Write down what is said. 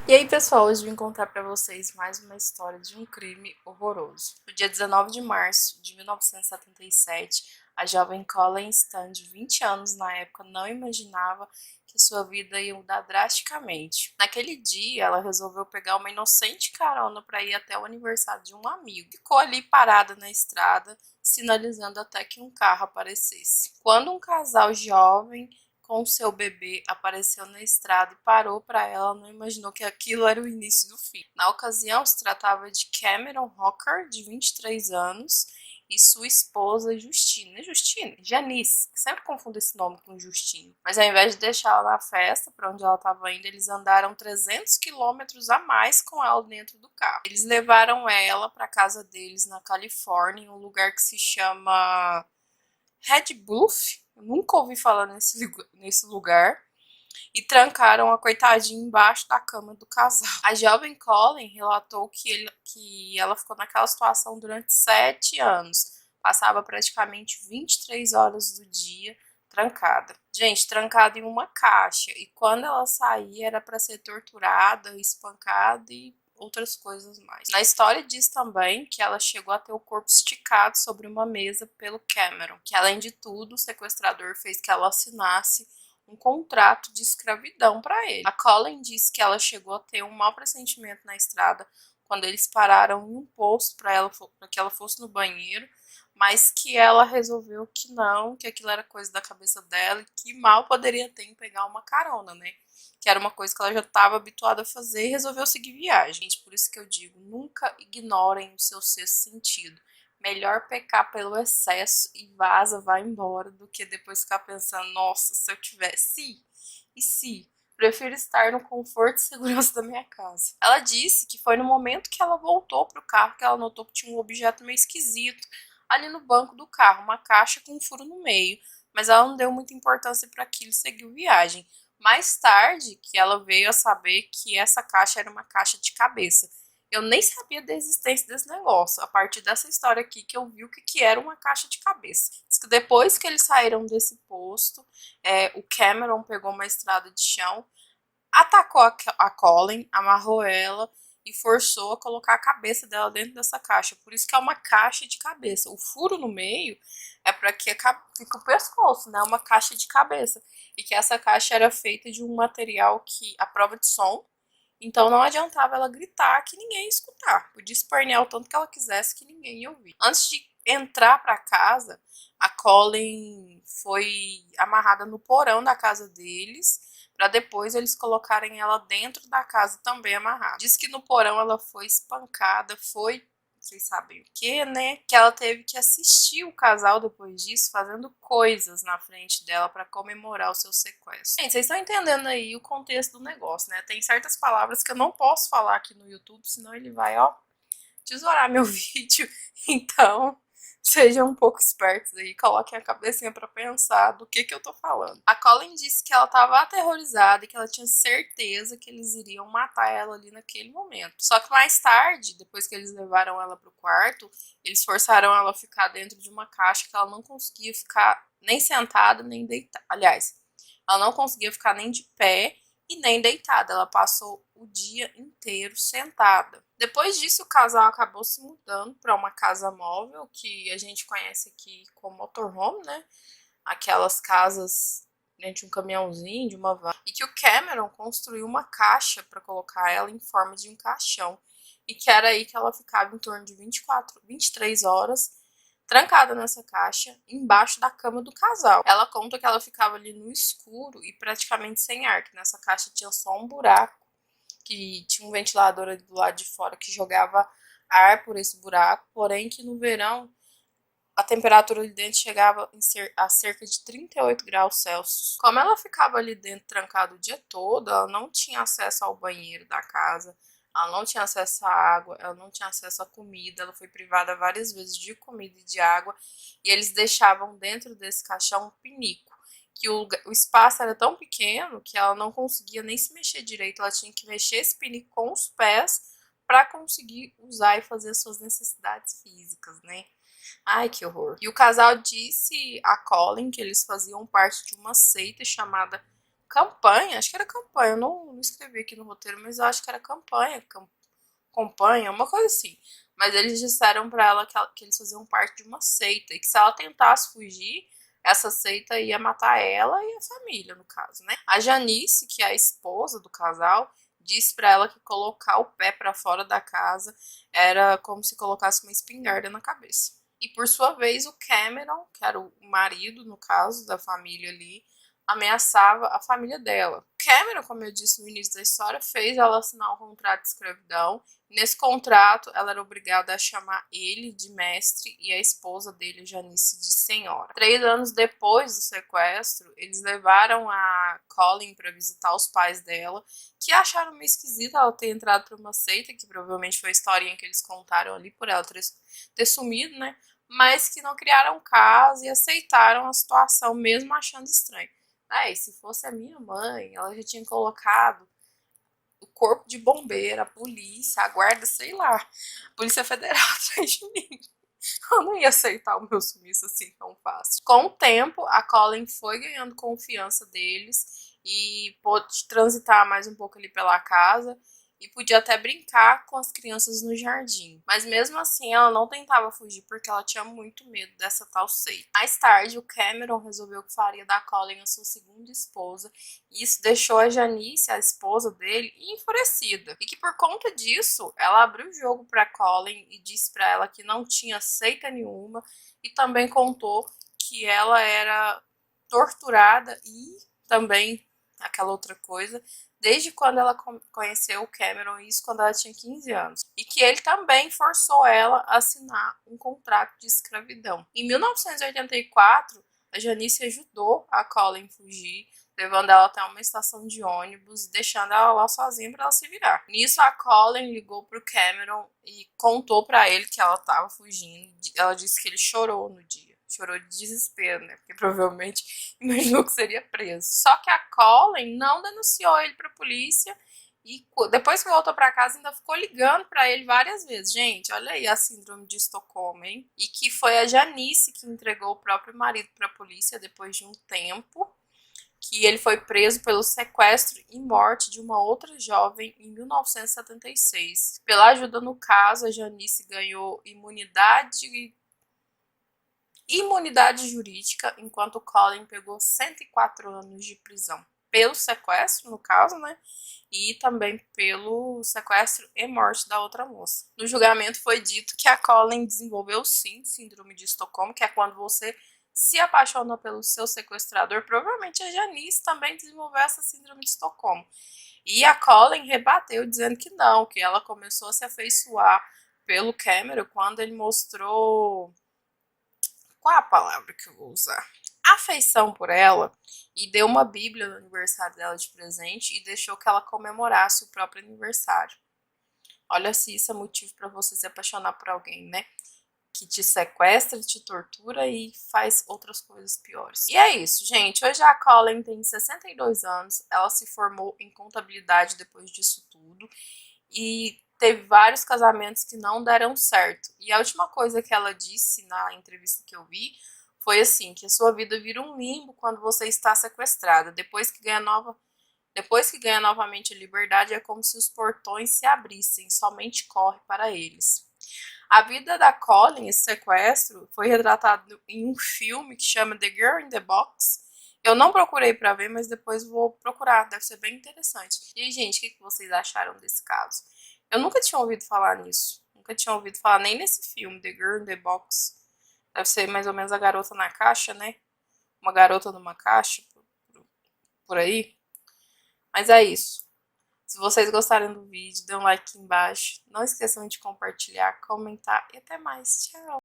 E aí, pessoal, hoje vim contar pra vocês mais uma história de um crime horroroso. No dia 19 de março de 1977, a jovem Colleen Stan, de 20 anos na época, não imaginava que sua vida ia mudar drasticamente. Naquele dia, ela resolveu pegar uma inocente carona para ir até o aniversário de um amigo. Ficou ali parada na estrada, sinalizando até que um carro aparecesse. Quando um casal jovem com seu bebê apareceu na estrada e parou para ela, não imaginou que aquilo era o início do fim. Na ocasião, se tratava de Cameron Hawker, de 23 anos, e sua esposa Janice, sempre confundo esse nome com Justine. Mas ao invés de deixá-la na festa, para onde ela estava indo, eles andaram 300 quilômetros a mais com ela dentro do carro. Eles levaram ela para casa deles na Califórnia, em um lugar que se chama Red Bluff. Eu nunca ouvi falar nesse lugar. E trancaram a coitadinha embaixo da cama do casal. A jovem Colin relatou que ela ficou naquela situação durante 7 anos. Passava praticamente 23 horas do dia trancada. Gente, trancada em uma caixa. E quando ela saía era para ser torturada, espancada e outras coisas mais. Na história diz também que ela chegou a ter o corpo esticado sobre uma mesa pelo Cameron, que além de tudo, o sequestrador fez que ela assinasse um contrato de escravidão para ele. A Colin disse que ela chegou a ter um mau pressentimento na estrada quando eles pararam em um posto para que ela fosse no banheiro, mas que ela resolveu que não, que aquilo era coisa da cabeça dela e que mal poderia ter em pegar uma carona, né? Que era uma coisa que ela já estava habituada a fazer e resolveu seguir viagem. Gente, por isso que eu digo, nunca ignorem o seu sexto sentido. Melhor pecar pelo excesso e vaza, vai embora, do que depois ficar pensando, nossa, se eu tivesse, e se? Prefiro estar no conforto e segurança da minha casa. Ela disse que foi no momento que ela voltou pro carro que ela notou que tinha um objeto meio esquisito ali no banco do carro, uma caixa com um furo no meio, mas ela não deu muita importância para aquilo e seguiu viagem. Mais tarde, que ela veio a saber que essa caixa era uma caixa de cabeça. Eu nem sabia da existência desse negócio. A partir dessa história aqui que eu vi o que era uma caixa de cabeça. Diz que depois que eles saíram desse posto, o Cameron pegou uma estrada de chão, atacou a Colin, amarrou ela e forçou a colocar a cabeça dela dentro dessa caixa. Por isso que é uma caixa de cabeça. O furo no meio é para que fique o pescoço, né? Uma caixa de cabeça. E que essa caixa era feita de um material que a prova de som, então não adiantava ela gritar que ninguém ia escutar. Podia espernear o tanto que ela quisesse que ninguém ia ouvir. Antes de entrar para casa, a Colin foi amarrada no porão da casa deles, para depois eles colocarem ela dentro da casa também amarrada. Diz que no porão ela foi espancada, foi, vocês sabem o que, né? Que ela teve que assistir o casal depois disso fazendo coisas na frente dela para comemorar o seu sequestro. Gente, vocês estão entendendo aí o contexto do negócio, né? Tem certas palavras que eu não posso falar aqui no YouTube, senão ele vai, ó, tesourar meu vídeo. Então, sejam um pouco espertos aí, coloquem a cabecinha pra pensar do que eu tô falando. A Colin disse que ela tava aterrorizada e que ela tinha certeza que eles iriam matar ela ali naquele momento. Só que mais tarde, depois que eles levaram ela pro quarto, eles forçaram ela a ficar dentro de uma caixa que ela não conseguia ficar nem sentada, nem deitada. Aliás, ela não conseguia ficar nem de pé e nem deitada. Ela passou o dia inteiro sentada. Depois disso, o casal acabou se mudando para uma casa móvel que a gente conhece aqui como motorhome, né? Aquelas casas dentro de um caminhãozinho, de uma van. E que o Cameron construiu uma caixa para colocar ela em forma de um caixão. E que era aí que ela ficava em torno de 23 horas trancada nessa caixa, embaixo da cama do casal. Ela conta que ela ficava ali no escuro e praticamente sem ar, que nessa caixa tinha só um buraco, que tinha um ventilador ali do lado de fora que jogava ar por esse buraco, porém que no verão a temperatura ali dentro chegava a cerca de 38 graus Celsius. Como ela ficava ali dentro trancada o dia todo, ela não tinha acesso ao banheiro da casa, ela não tinha acesso à água, ela não tinha acesso à comida, ela foi privada várias vezes de comida e de água, e eles deixavam dentro desse caixão um pinico, que o espaço era tão pequeno que ela não conseguia nem se mexer direito, ela tinha que mexer esse pinico com os pés para conseguir usar e fazer suas necessidades físicas, né? Ai, que horror. E o casal disse a Colin que eles faziam parte de uma seita chamada campanha, acho que era campanha, eu não escrevi aqui no roteiro, mas eu acho que era campanha, uma coisa assim. Mas eles disseram pra ela que eles faziam parte de uma seita e que se ela tentasse fugir, essa seita ia matar ela e a família, no caso, né? A Janice, que é a esposa do casal, disse pra ela que colocar o pé pra fora da casa era como se colocasse uma espingarda na cabeça. E por sua vez, o Cameron, que era o marido, no caso, da família ali, ameaçava a família dela. Cameron, como eu disse no início da história, fez ela assinar um contrato de escravidão. Nesse contrato, ela era obrigada a chamar ele de mestre e a esposa dele, Janice, de senhora. 3 anos depois do sequestro, eles levaram a Colin para visitar os pais dela, que acharam meio esquisito ela ter entrado para uma seita, que provavelmente foi a historinha que eles contaram ali por ela ter sumido, né? Mas que não criaram caso e aceitaram a situação, mesmo achando estranho. E se fosse a minha mãe, ela já tinha colocado o corpo de bombeiro, a polícia, a guarda, sei lá, a Polícia Federal atrás de mim. Eu não ia aceitar o meu sumiço assim tão fácil. Com o tempo, a Colin foi ganhando confiança deles e pôde transitar mais um pouco ali pela casa e podia até brincar com as crianças no jardim. Mas mesmo assim, ela não tentava fugir porque ela tinha muito medo dessa tal seita. Mais tarde, o Cameron resolveu que faria da Colin a sua segunda esposa e isso deixou a Janice, a esposa dele, enfurecida. E que por conta disso, ela abriu o jogo para Colin e disse para ela que não tinha seita nenhuma e também contou que ela era torturada e também aquela outra coisa desde quando ela conheceu o Cameron, isso quando ela tinha 15 anos. E que ele também forçou ela a assinar um contrato de escravidão. Em 1984, a Janice ajudou a Colin fugir, levando ela até uma estação de ônibus, deixando ela lá sozinha para ela se virar. Nisso, a Colin ligou pro Cameron e contou para ele que ela estava fugindo. Ela disse que ele chorou no dia. Chorou de desespero, né? Porque provavelmente imaginou que seria preso. Só que a Colin não denunciou ele pra polícia e depois que voltou pra casa ainda ficou ligando pra ele várias vezes. Gente, olha aí a síndrome de Estocolmo, hein? E que foi a Janice que entregou o próprio marido pra polícia depois de um tempo, que ele foi preso pelo sequestro e morte de uma outra jovem em 1976. Pela ajuda no caso, a Janice ganhou imunidade jurídica, enquanto Colin pegou 104 anos de prisão. Pelo sequestro, no caso, né? E também pelo sequestro e morte da outra moça. No julgamento foi dito que a Colin desenvolveu sim síndrome de Estocolmo, que é quando você se apaixona pelo seu sequestrador. Provavelmente a Janice também desenvolveu essa síndrome de Estocolmo. E a Colin rebateu dizendo que não, que ela começou a se afeiçoar pelo Cameron quando ele mostrou qual é a palavra que eu vou usar? Afeição por ela e deu uma Bíblia no aniversário dela de presente e deixou que ela comemorasse o próprio aniversário. Olha se isso é motivo para você se apaixonar por alguém, né? Que te sequestra, te tortura e faz outras coisas piores. E é isso, gente. Hoje a Colin tem 62 anos, ela se formou em contabilidade depois disso tudo e teve vários casamentos que não deram certo. E a última coisa que ela disse na entrevista que eu vi foi assim, que a sua vida vira um limbo quando você está sequestrada. Depois que ganha novamente a liberdade, é como se os portões se abrissem, somente corre para eles. A vida da Colin, esse sequestro, foi retratado em um filme que chama The Girl in the Box. Eu não procurei para ver, mas depois vou procurar, deve ser bem interessante. E aí, gente, o que vocês acharam desse caso? Eu nunca tinha ouvido falar nisso. Nunca tinha ouvido falar nem nesse filme, The Girl in the Box. Deve ser mais ou menos a garota na caixa, né? Uma garota numa caixa, por aí. Mas é isso. Se vocês gostarem do vídeo, dê um like aqui embaixo. Não esqueçam de compartilhar, comentar e até mais. Tchau!